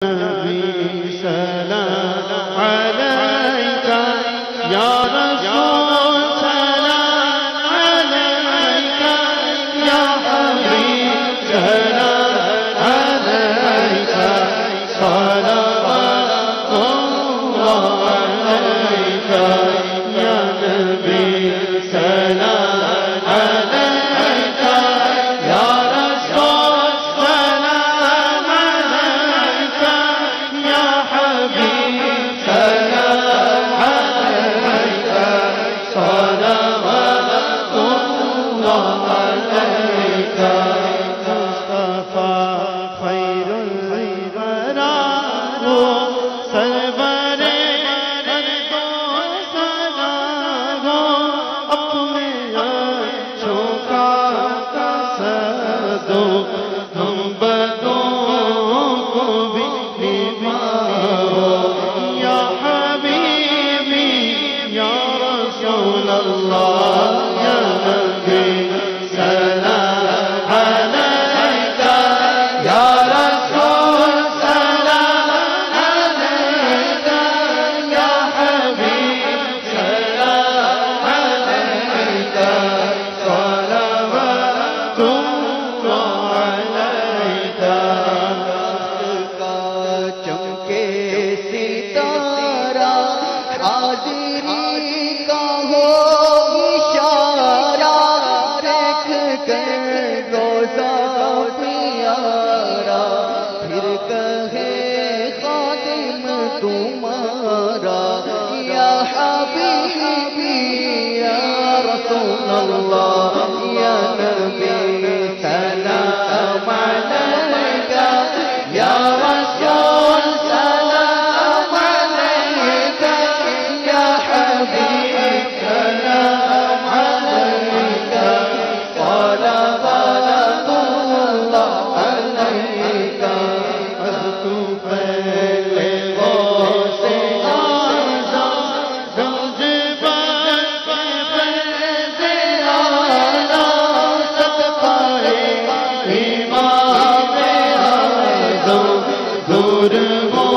نبی سلام علیکہ یا رسول سلام علیکہ یا حبیب سلام علیکہ صلوات اللہ علیکہ یا نبی سلام علیکہ یا رسول سلام علیکہ یا حبیب سلام علیکہ صلوات اللہ علیکہ مصطفیٰ خیر الورا وہ سرور مرد و سنا ہو اپنے عرشوں کا قصد ہم بدوں کو بھی نبھاؤ یا حبیبی یا رسول اللہ یا نبی سلام علیکہ یا رسول سلام علیکہ یا حبیب سلام علیکہ صلوات اللہ علیکہ کا چمکے ستارہ حاضری کا ہو اشارہ دیکھ کر روزہ پیارا پھر کہے خادم تمہارا یا حبیبی یا رسول اللہ یا نبی سلام علیکہ یا رسول سلام علیکہ یا حبیب سلام علیکہ صلوات اللہ علیکہ تو پہلے غوث اعظم زنجبار فیض اعلیٰ صدقہ امام اعظم دور ہو